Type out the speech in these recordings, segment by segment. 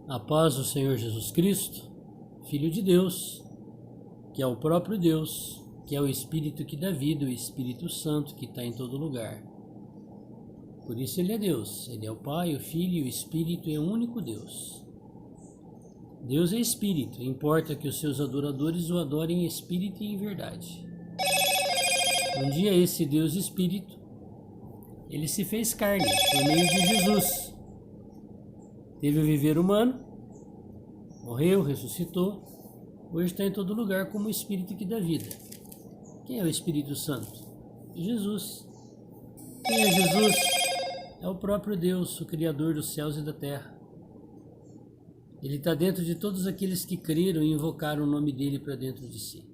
A paz do Senhor Jesus Cristo, Filho de Deus, que é o próprio Deus, que é o Espírito que dá vida, o Espírito Santo que está em todo lugar. Por isso Ele é Deus, Ele é o Pai, o Filho e o Espírito, é o único Deus. Deus é Espírito, importa que os seus adoradores o adorem em Espírito e em verdade. Um dia esse Deus Espírito, Ele se fez carne por meio de Jesus. Teve o viver humano, morreu, ressuscitou, hoje está em todo lugar como o Espírito que dá vida. Quem é o Espírito Santo? Jesus. Quem é Jesus? É o próprio Deus, o Criador dos céus e da terra. Ele está dentro de todos aqueles que creram e invocaram o nome dele para dentro de si.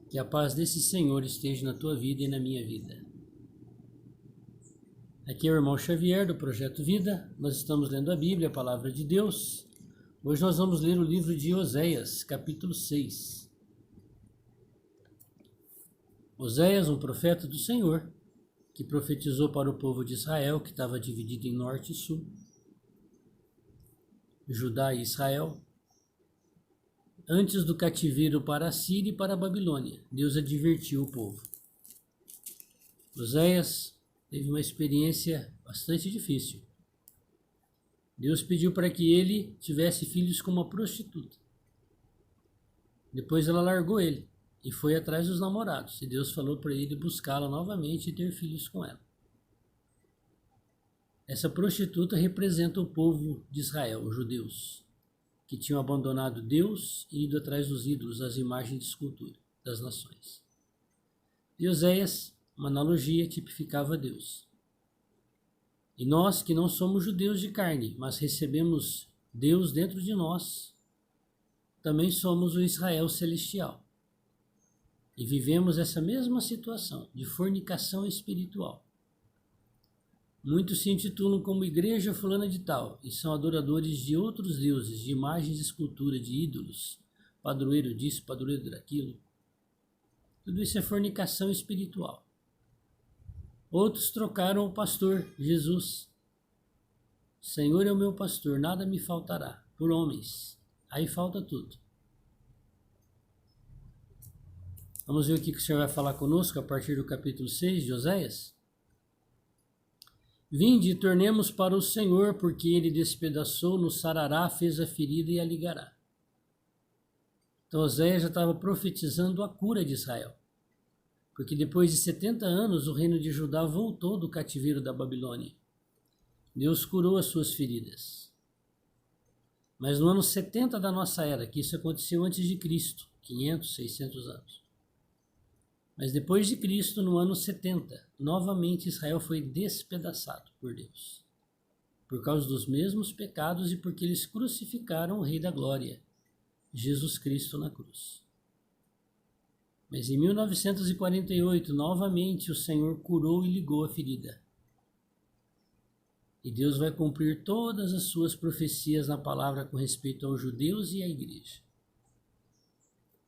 Que a paz desse Senhor esteja na tua vida e na minha vida. Aqui é o irmão Xavier do Projeto Vida. Nós estamos lendo a Bíblia, a Palavra de Deus. Hoje nós vamos ler o livro de Oséias, capítulo 6. Oséias, um profeta do Senhor, que profetizou para o povo de Israel, que estava dividido em norte e sul, Judá e Israel, antes do cativeiro para a Síria e para a Babilônia. Deus advertiu o povo. Oséias teve uma experiência bastante difícil. Deus pediu para que ele tivesse filhos com uma prostituta. Depois ela largou ele e foi atrás dos namorados. E Deus falou para ele buscá-la novamente e ter filhos com ela. Essa prostituta representa o povo de Israel, os judeus, que tinham abandonado Deus e ido atrás dos ídolos, das imagens de escultura das nações. E Oséias, uma analogia, tipificava Deus. E nós que não somos judeus de carne, mas recebemos Deus dentro de nós, também somos o Israel celestial. E vivemos essa mesma situação de fornicação espiritual. Muitos se intitulam como igreja fulana de tal e são adoradores de outros deuses, de imagens de escultura, de ídolos, padroeiro disso, padroeiro daquilo. Tudo isso é fornicação espiritual. Outros trocaram o pastor, Jesus. Senhor é o meu pastor, nada me faltará, por homens. Aí falta tudo. Vamos ver o que o Senhor vai falar conosco a partir do capítulo 6 de Oséias? Vinde e tornemos para o Senhor, porque ele despedaçou, nos sarará, fez a ferida e a ligará. Então Oséias já estava profetizando a cura de Israel. Porque depois de 70 anos o reino de Judá voltou do cativeiro da Babilônia. Deus curou as suas feridas. Mas no ano 70 da nossa era, que isso aconteceu antes de Cristo, 500, 600 anos. Mas depois de Cristo, no ano 70, novamente Israel foi despedaçado por Deus. Por causa dos mesmos pecados e porque eles crucificaram o Rei da Glória, Jesus Cristo na cruz. Mas em 1948, novamente o Senhor curou e ligou a ferida. E Deus vai cumprir todas as suas profecias na palavra com respeito aos judeus e à igreja.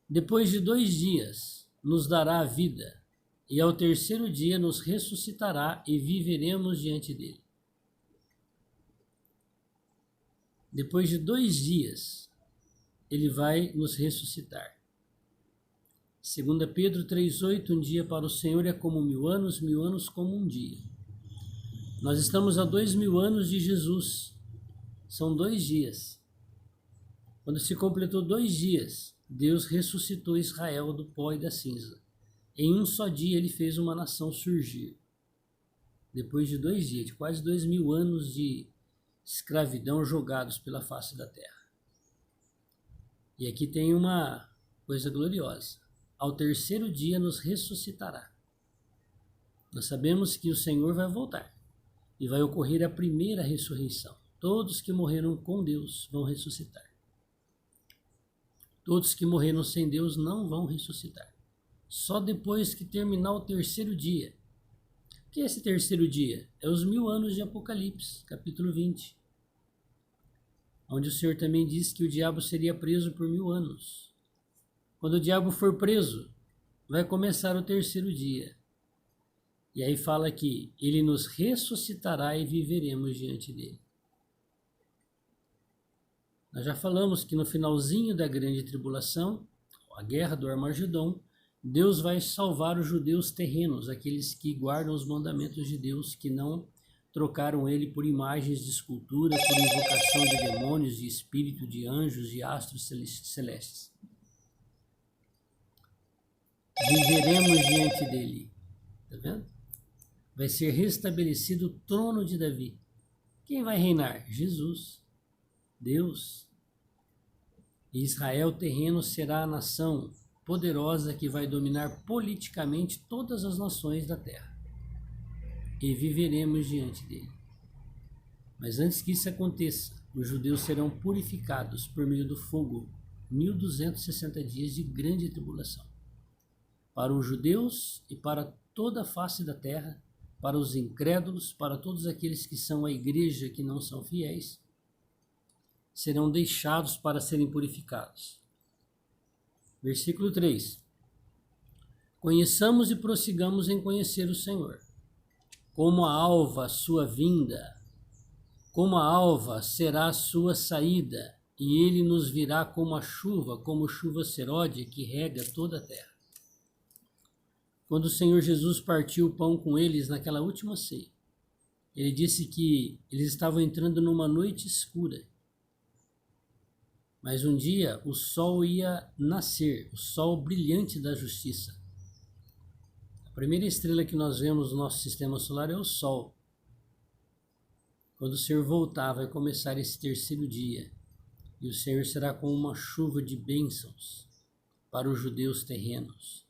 Depois de 2 dias, nos dará a vida, e ao terceiro dia nos ressuscitará e viveremos diante dele. Depois de 2 dias, ele vai nos ressuscitar. 2 Pedro 3,8, um dia para o Senhor é como 1000 anos como um dia. Nós estamos a 2000 anos de Jesus. São 2 dias. Quando se completou 2 dias, Deus ressuscitou Israel do pó e da cinza. Em um só dia ele fez uma nação surgir. Depois de 2 dias, de quase 2000 anos de escravidão jogados pela face da terra. E aqui tem uma coisa gloriosa. Ao terceiro dia nos ressuscitará. Nós sabemos que o Senhor vai voltar e vai ocorrer a primeira ressurreição. Todos que morreram com Deus vão ressuscitar. Todos que morreram sem Deus não vão ressuscitar. Só depois que terminar o terceiro dia. O que é esse terceiro dia? É os 1000 anos de Apocalipse, capítulo 20. Onde o Senhor também diz que o diabo seria preso por 1000 anos. Quando o diabo for preso, vai começar o terceiro dia. E aí fala que ele nos ressuscitará e viveremos diante dele. Nós já falamos que no finalzinho da grande tribulação, a guerra do Armagedon, Deus vai salvar os judeus terrenos, aqueles que guardam os mandamentos de Deus, que não trocaram ele por imagens de escultura, por invocação de demônios, de espírito, de anjos, de astros celestes. Viveremos diante dele. Está vendo? Vai ser restabelecido o trono de Davi. Quem vai reinar? Jesus, Deus. E Israel terreno será a nação poderosa que vai dominar politicamente todas as nações da terra. E viveremos diante dele. Mas antes que isso aconteça, os judeus serão purificados por meio do fogo, 1260 dias de grande tribulação. Para os judeus e para toda a face da terra, para os incrédulos, para todos aqueles que são a igreja que não são fiéis, serão deixados para serem purificados. Versículo 3. Conheçamos e prossigamos em conhecer o Senhor. Como a alva a sua vinda, como a alva será a sua saída, e ele nos virá como chuva seródia que rega toda a terra. Quando o Senhor Jesus partiu o pão com eles naquela última ceia, ele disse que eles estavam entrando numa noite escura. Mas um dia o sol ia nascer, o sol brilhante da justiça. A primeira estrela que nós vemos no nosso sistema solar é o sol. Quando o Senhor voltar, vai começar esse terceiro dia. E o Senhor será como uma chuva de bênçãos para os judeus terrenos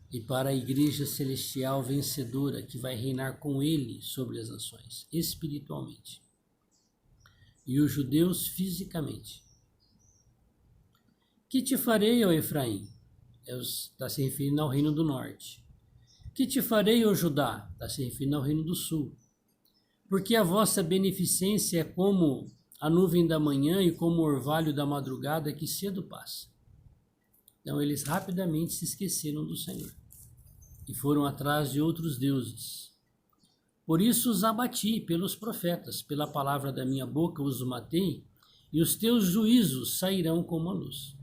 e para a igreja celestial vencedora que vai reinar com ele sobre as nações, espiritualmente. E os judeus fisicamente. Que te farei, ó Efraim? Está se referindo ao reino do norte. Que te farei, ó Judá? Está se referindo ao reino do sul. Porque a vossa beneficência é como a nuvem da manhã e como o orvalho da madrugada que cedo passa. Então eles rapidamente se esqueceram do Senhor e foram atrás de outros deuses. Por isso os abati pelos profetas, pela palavra da minha boca os matei, e os teus juízos sairão como a luz.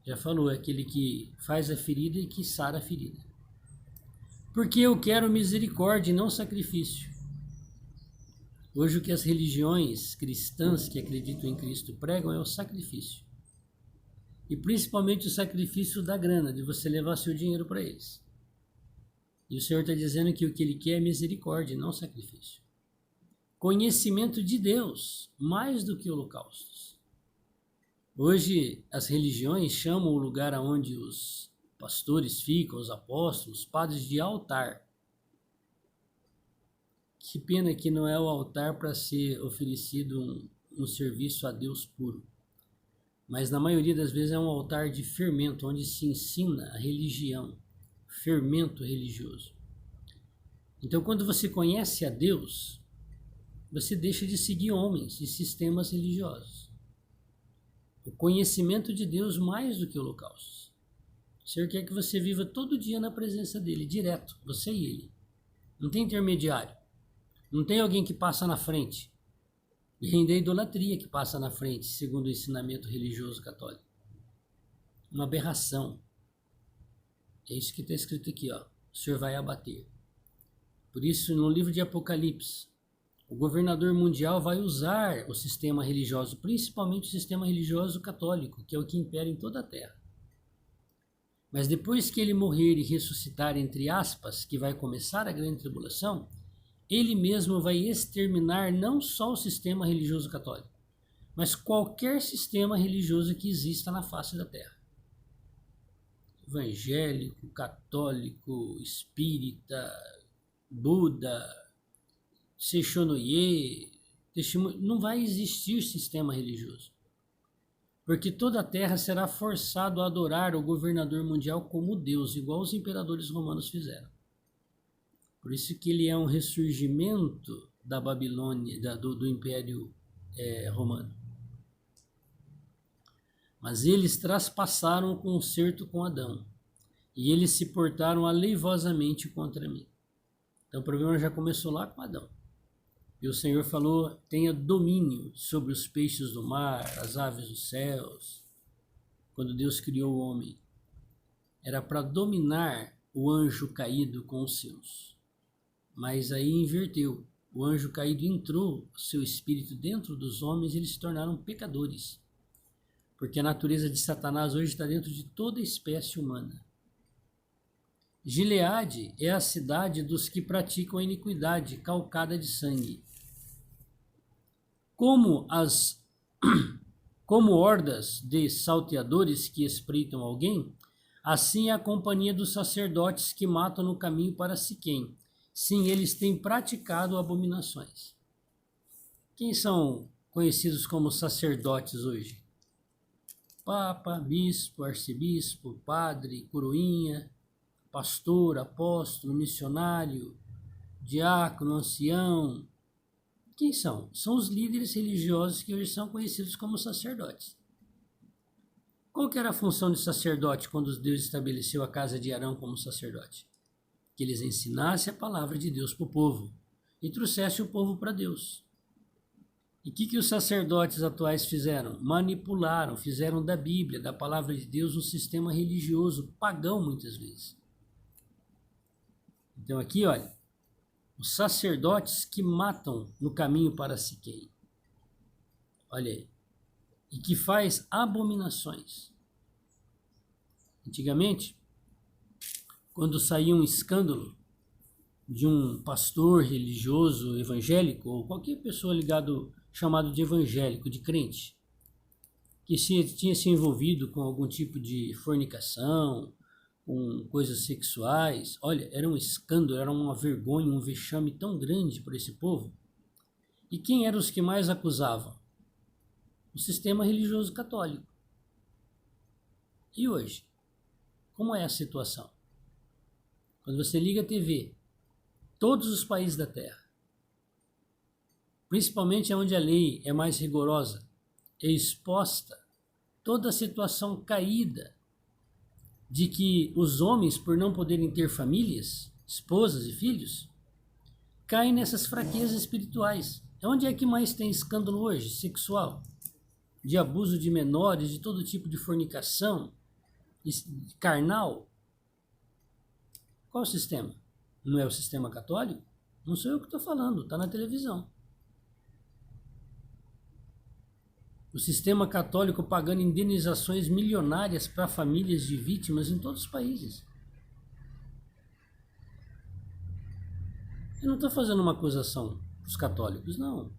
Já falou, é aquele que faz a ferida e que sara a ferida. Porque eu quero misericórdia e não sacrifício. Hoje o que as religiões cristãs que acreditam em Cristo pregam é o sacrifício. E principalmente o sacrifício da grana, de você levar seu dinheiro para eles. E o Senhor está dizendo que o que Ele quer é misericórdia e não sacrifício. Conhecimento de Deus, mais do que holocaustos. Hoje as religiões chamam o lugar onde os pastores ficam, os apóstolos, os padres, de altar. Que pena que não é o altar para ser oferecido um serviço a Deus puro. Mas na maioria das vezes é um altar de fermento, onde se ensina a religião, fermento religioso. Então quando você conhece a Deus, você deixa de seguir homens e sistemas religiosos. O conhecimento de Deus mais do que holocaustos. O Senhor quer que você viva todo dia na presença dele, direto, você e ele. Não tem intermediário. Não tem alguém que passa na frente. E ainda é idolatria que passa na frente, segundo o ensinamento religioso católico. Uma aberração. É isso que está escrito aqui, ó. O Senhor vai abater. Por isso, no livro de Apocalipse, o governador mundial vai usar o sistema religioso, principalmente o sistema religioso católico, que é o que impera em toda a terra. Mas depois que ele morrer e ressuscitar, entre aspas, que vai começar a grande tribulação, ele mesmo vai exterminar não só o sistema religioso católico, mas qualquer sistema religioso que exista na face da terra. Evangélico, católico, espírita, Buda, Sechonoye, não vai existir sistema religioso. Porque toda a terra será forçado a adorar o governador mundial como Deus, igual os imperadores romanos fizeram. Por isso que ele é um ressurgimento da Babilônia, do Império Romano. Mas eles traspassaram o concerto com Adão, e eles se portaram aleivosamente contra mim. Então o problema já começou lá com Adão. E o Senhor falou: tenha domínio sobre os peixes do mar, as aves dos céus. Quando Deus criou o homem, era para dominar o anjo caído com os seus. Mas aí inverteu. O anjo caído entrou, seu espírito dentro dos homens, e eles se tornaram pecadores. Porque a natureza de Satanás hoje está dentro de toda a espécie humana. Gileade é a cidade dos que praticam a iniquidade, calcada de sangue. Como hordas de salteadores que espreitam alguém, assim é a companhia dos sacerdotes que matam no caminho para Siquém. Sim, eles têm praticado abominações. Quem são conhecidos como sacerdotes hoje? Papa, bispo, arcebispo, padre, coroinha, pastor, apóstolo, missionário, diácono, ancião. Quem são? São os líderes religiosos que hoje são conhecidos como sacerdotes. Qual que era a função de sacerdote quando Deus estabeleceu a casa de Arão como sacerdote? Que eles ensinassem a palavra de Deus para o povo e trouxessem o povo para Deus. E o que os sacerdotes atuais fizeram? Manipularam, fizeram da Bíblia, da palavra de Deus, um sistema religioso pagão muitas vezes. Então aqui, olha, os sacerdotes que matam no caminho para Siquém. Olha aí. E que faz abominações. Antigamente, quando saía um escândalo de um pastor religioso evangélico, ou qualquer pessoa ligado, chamado de evangélico, de crente, que tinha se envolvido com algum tipo de fornicação, com coisas sexuais, olha, era um escândalo, era uma vergonha, um vexame tão grande para esse povo. E quem eram os que mais acusavam? O sistema religioso católico. E hoje? Como é a situação? Quando você liga a TV, todos os países da Terra, principalmente onde a lei é mais rigorosa, é exposta toda a situação caída de que os homens, por não poderem ter famílias, esposas e filhos, caem nessas fraquezas espirituais. Onde é que mais tem escândalo hoje? Sexual, de abuso de menores, de todo tipo de fornicação, carnal. Qual o sistema? Não é o sistema católico? Não sou eu que estou falando, está na televisão. O sistema católico pagando indenizações milionárias para famílias de vítimas em todos os países. Eu não estou fazendo uma acusação para os católicos, não.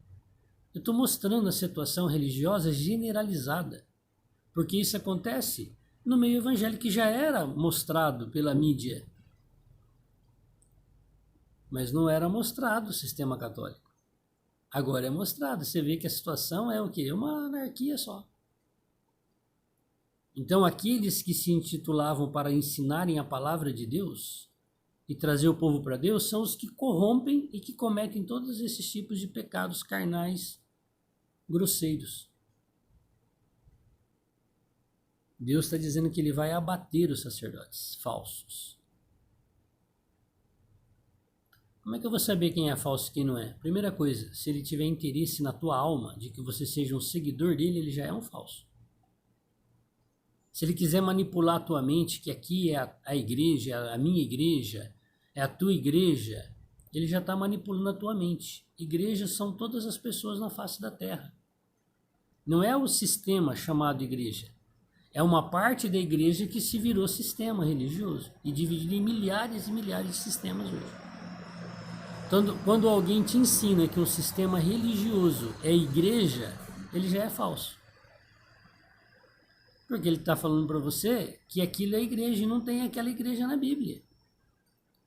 Eu estou mostrando a situação religiosa generalizada. Porque isso acontece no meio evangélico, que já era mostrado pela mídia. Mas não era mostrado o sistema católico. Agora é mostrado. Você vê que a situação é o quê? É uma anarquia só. Então aqueles que se intitulavam para ensinarem a palavra de Deus e trazer o povo para Deus são os que corrompem e que cometem todos esses tipos de pecados carnais grosseiros. Deus está dizendo que ele vai abater os sacerdotes falsos. Como é que eu vou saber quem é falso e quem não é? Primeira coisa, se ele tiver interesse na tua alma, de que você seja um seguidor dele, ele já é um falso. Se ele quiser manipular a tua mente, que aqui é a igreja, a minha igreja, é a tua igreja, ele já está manipulando a tua mente. Igrejas são todas as pessoas na face da terra. Não é o sistema chamado igreja. É uma parte da igreja que se virou sistema religioso e dividido em milhares e milhares de sistemas hoje. Quando alguém te ensina que um sistema religioso é igreja, ele já é falso. Porque ele está falando para você que aquilo é igreja e não tem aquela igreja na Bíblia.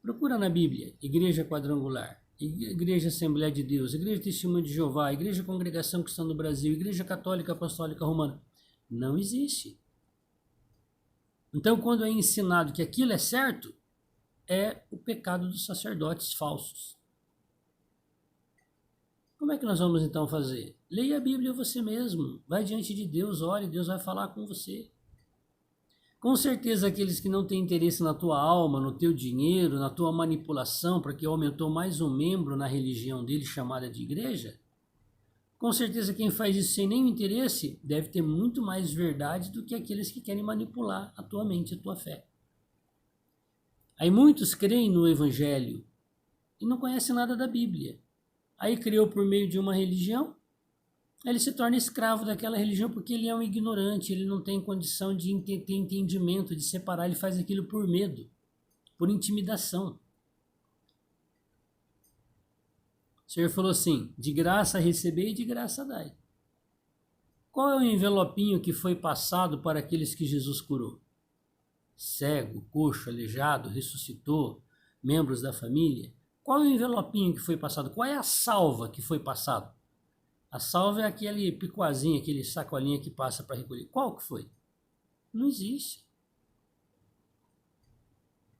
Procura na Bíblia, igreja quadrangular, igreja Assembleia de Deus, igreja Testemunho de Jeová, igreja Congregação Cristã do Brasil, igreja Católica Apostólica Romana. Não existe. Então, quando é ensinado que aquilo é certo, é o pecado dos sacerdotes falsos. Como é que nós vamos então fazer? Leia a Bíblia você mesmo, vai diante de Deus, ore, Deus vai falar com você. Com certeza aqueles que não têm interesse na tua alma, no teu dinheiro, na tua manipulação, porque aumentou mais um membro na religião dele chamada de igreja, com certeza quem faz isso sem nenhum interesse deve ter muito mais verdade do que aqueles que querem manipular a tua mente, a tua fé. Aí muitos creem no Evangelho e não conhecem nada da Bíblia. Aí criou por meio de uma religião, ele se torna escravo daquela religião porque ele é um ignorante, ele não tem condição de ter entendimento, de separar, ele faz aquilo por medo, por intimidação. O Senhor falou assim, de graça recebei e de graça dai. Qual é o envelopinho que foi passado para aqueles que Jesus curou? Cego, coxo, aleijado, ressuscitou, membros da família. Qual é o envelopinho que foi passado? Qual é a salva que foi passado? A salva é aquele picoazinho, aquele sacolinha que passa para recolher. Qual que foi? Não existe.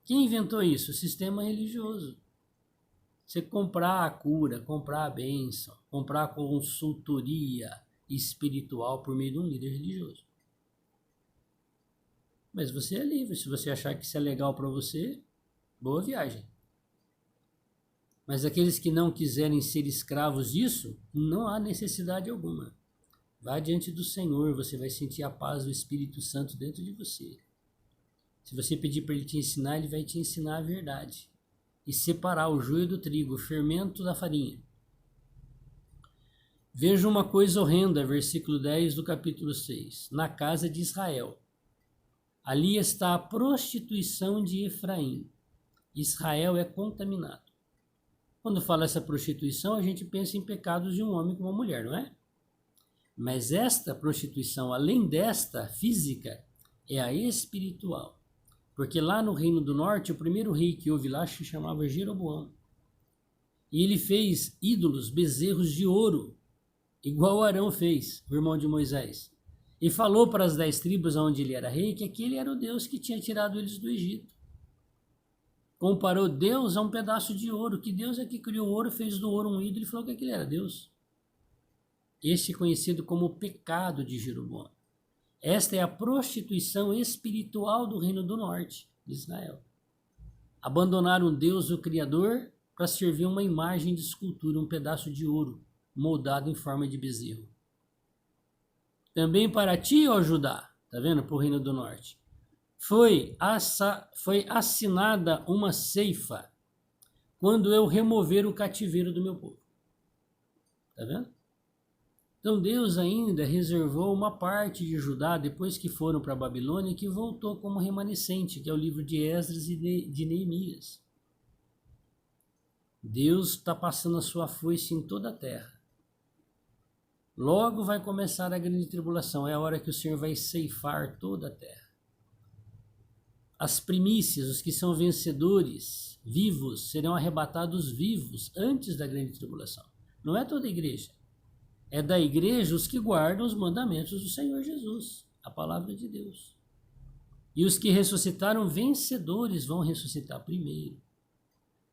Quem inventou isso? O sistema religioso. Você comprar a cura, comprar a bênção, comprar a consultoria espiritual por meio de um líder religioso. Mas você é livre. Se você achar que isso é legal para você, boa viagem. Mas aqueles que não quiserem ser escravos disso, não há necessidade alguma. Vá diante do Senhor, você vai sentir a paz do Espírito Santo dentro de você. Se você pedir para Ele te ensinar, Ele vai te ensinar a verdade. E separar o joio do trigo, o fermento da farinha. Veja uma coisa horrenda, versículo 10 do capítulo 6. Na casa de Israel. Ali está a prostituição de Efraim. Israel é contaminado. Quando fala essa prostituição, a gente pensa em pecados de um homem com uma mulher, não é? Mas esta prostituição, além desta física, é a espiritual. Porque lá no Reino do Norte, o primeiro rei que houve lá se chamava Jeroboão. E ele fez ídolos, bezerros de ouro, igual Arão fez, o irmão de Moisés. E falou para as 10 tribos onde ele era rei que aquele era o Deus que tinha tirado eles do Egito. Comparou Deus a um pedaço de ouro, que Deus é que criou o ouro, fez do ouro um ídolo e falou que aquele era Deus. Este é conhecido como o pecado de Jeroboão. Esta é a prostituição espiritual do Reino do Norte de Israel. Abandonaram Deus, o Criador, para servir uma imagem de escultura, um pedaço de ouro, moldado em forma de bezerro. Também para ti, ó Judá, tá vendo, para o Reino do Norte, foi assinada uma ceifa quando eu remover o cativeiro do meu povo. Tá vendo? Então Deus ainda reservou uma parte de Judá, depois que foram para a Babilônia, que voltou como remanescente, que é o livro de Esdras e de Neemias. Deus está passando a sua foice em toda a terra. Logo vai começar a grande tribulação, é a hora que o Senhor vai ceifar toda a terra. As primícias, os que são vencedores, vivos, serão arrebatados vivos antes da grande tribulação. Não é toda a igreja. É da igreja os que guardam os mandamentos do Senhor Jesus, a palavra de Deus. E os que ressuscitaram vencedores vão ressuscitar primeiro.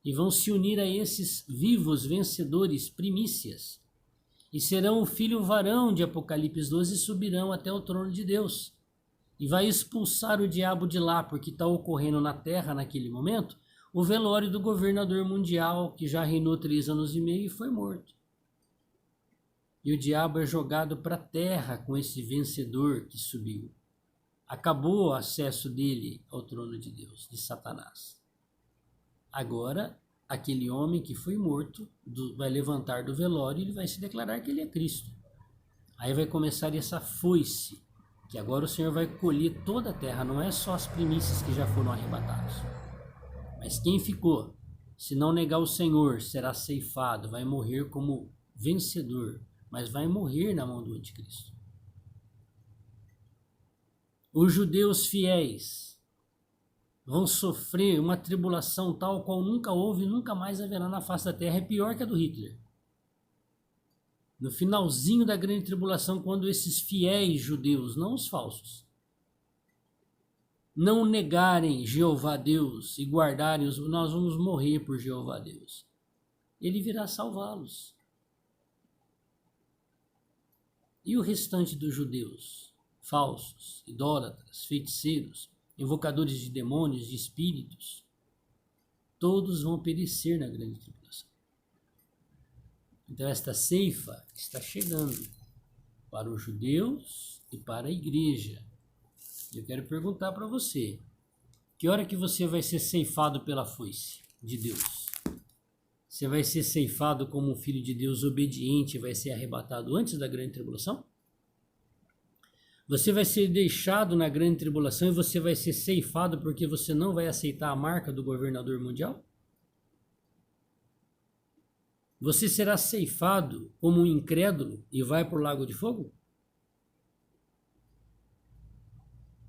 E vão se unir a esses vivos vencedores, primícias. E serão o filho varão de Apocalipse 12 e subirão até o trono de Deus. E vai expulsar o diabo de lá, porque está ocorrendo na terra, naquele momento, o velório do governador mundial, que já reinou 3 anos e meio e foi morto. E o diabo é jogado para a terra com esse vencedor que subiu. Acabou o acesso dele ao trono de Deus, de Satanás. Agora, aquele homem que foi morto vai levantar do velório e ele vai se declarar que ele é Cristo. Aí vai começar essa foice, que agora o Senhor vai colher toda a terra, não é só as primícias que já foram arrebatadas. Mas quem ficou, se não negar o Senhor, será ceifado, vai morrer como vencedor, mas vai morrer na mão do anticristo. Os judeus fiéis vão sofrer uma tribulação tal qual nunca houve e nunca mais haverá na face da terra. É pior que a do Hitler. No finalzinho da grande tribulação, quando esses fiéis judeus, não os falsos, não negarem Jeová Deus e guardarem, nós vamos morrer por Jeová Deus. Ele virá salvá-los. E o restante dos judeus, falsos, idólatras, feiticeiros, invocadores de demônios, de espíritos, todos vão perecer na grande tribulação. Então esta ceifa está chegando para os judeus e para a igreja. Eu quero perguntar para você, que hora que você vai ser ceifado pela foice de Deus? Você vai ser ceifado como um filho de Deus obediente e vai ser arrebatado antes da grande tribulação? Você vai ser deixado na grande tribulação e você vai ser ceifado porque você não vai aceitar a marca do governador mundial? Você será ceifado como um incrédulo e vai para o lago de fogo?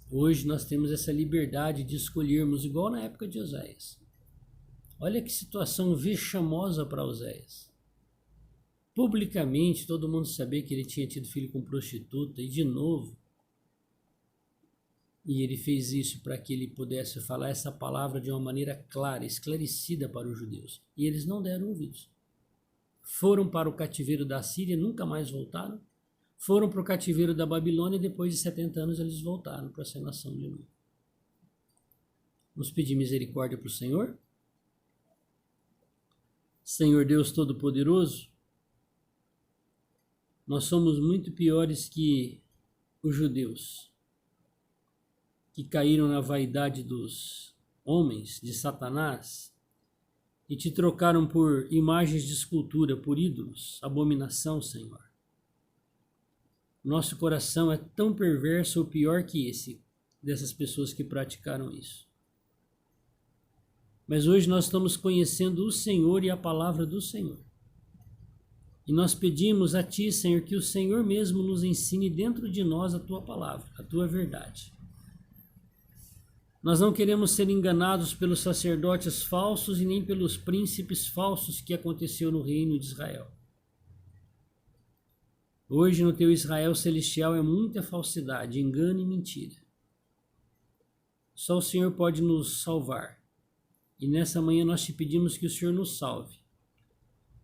Hoje nós temos essa liberdade de escolhermos, igual na época de Oséias. Olha que situação vexamosa para Oséias. Publicamente, todo mundo sabia que ele tinha tido filho com prostituta, e de novo. E ele fez isso para que ele pudesse falar essa palavra de uma maneira clara, esclarecida para os judeus. E eles não deram ouvidos. Foram para o cativeiro da Síria, nunca mais voltaram. Foram para o cativeiro da Babilônia e depois de 70 anos eles voltaram para essa nação de novo. Vamos pedir misericórdia para o Senhor? Senhor Deus Todo-Poderoso, nós somos muito piores que os judeus, que caíram na vaidade dos homens, de Satanás, e te trocaram por imagens de escultura, por ídolos, abominação, Senhor. Nosso coração é tão perverso ou pior que esse, dessas pessoas que praticaram isso. Mas hoje nós estamos conhecendo o Senhor e a palavra do Senhor. E nós pedimos a Ti, Senhor, que o Senhor mesmo nos ensine dentro de nós a Tua palavra, a Tua verdade. Nós não queremos ser enganados pelos sacerdotes falsos e nem pelos príncipes falsos que aconteceu no reino de Israel. Hoje no Teu Israel celestial é muita falsidade, engano e mentira. Só o Senhor pode nos salvar. E nessa manhã nós te pedimos que o Senhor nos salve.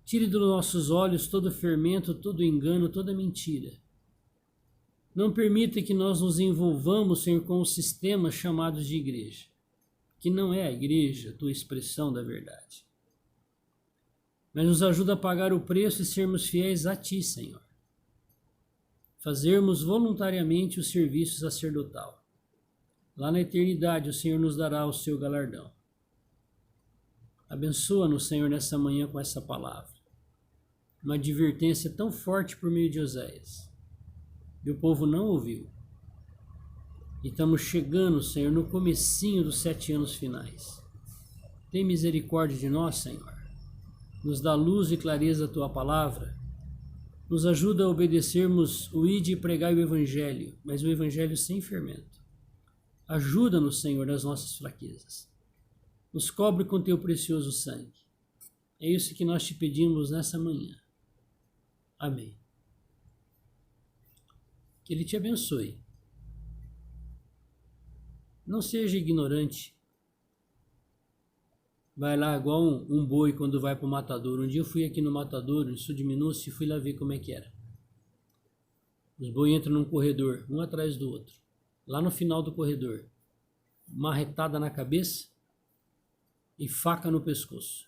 Tire dos nossos olhos todo fermento, todo engano, toda mentira. Não permita que nós nos envolvamos, Senhor, com os sistemas chamados de igreja, que não é a igreja, a tua expressão da verdade. Mas nos ajuda a pagar o preço e sermos fiéis a ti, Senhor. Fazermos voluntariamente o serviço sacerdotal. Lá na eternidade o Senhor nos dará o seu galardão. Abençoa-nos, Senhor, nessa manhã com essa palavra. Uma advertência tão forte por meio de Oséias. E o povo não ouviu. E estamos chegando, Senhor, no comecinho dos 7 anos finais. Tem misericórdia de nós, Senhor. Nos dá luz e clareza a Tua palavra. Nos ajuda a obedecermos o ide e pregai o Evangelho, mas o Evangelho sem fermento. Ajuda-nos, Senhor, nas nossas fraquezas. Nos cobre com Teu precioso sangue. É isso que nós te pedimos nessa manhã. Amém. Que Ele te abençoe. Não seja ignorante. Vai lá igual um boi quando vai para o matadouro. Um dia eu fui aqui no matadouro, em Sudminúcio, e fui lá ver como é que era. Os boi entram num corredor, um atrás do outro. Lá no final do corredor, marretada na cabeça e faca no pescoço.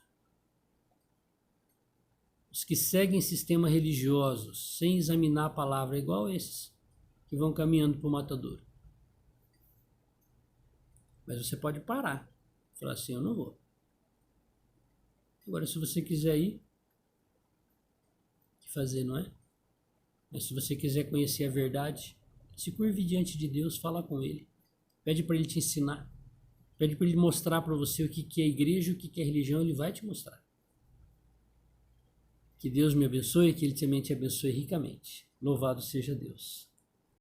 Os que seguem sistemas religiosos sem examinar a palavra, igual esses que vão caminhando para o matadouro. Mas você pode parar, falar assim, eu não vou. Agora, se você quiser ir, o que fazer, não é? Mas se você quiser conhecer a verdade, se curve diante de Deus, fala com Ele. Pede para Ele te ensinar. Pede para Ele mostrar para você o que é igreja, o que é religião, Ele vai te mostrar. Que Deus me abençoe e que Ele também te abençoe ricamente. Louvado seja Deus.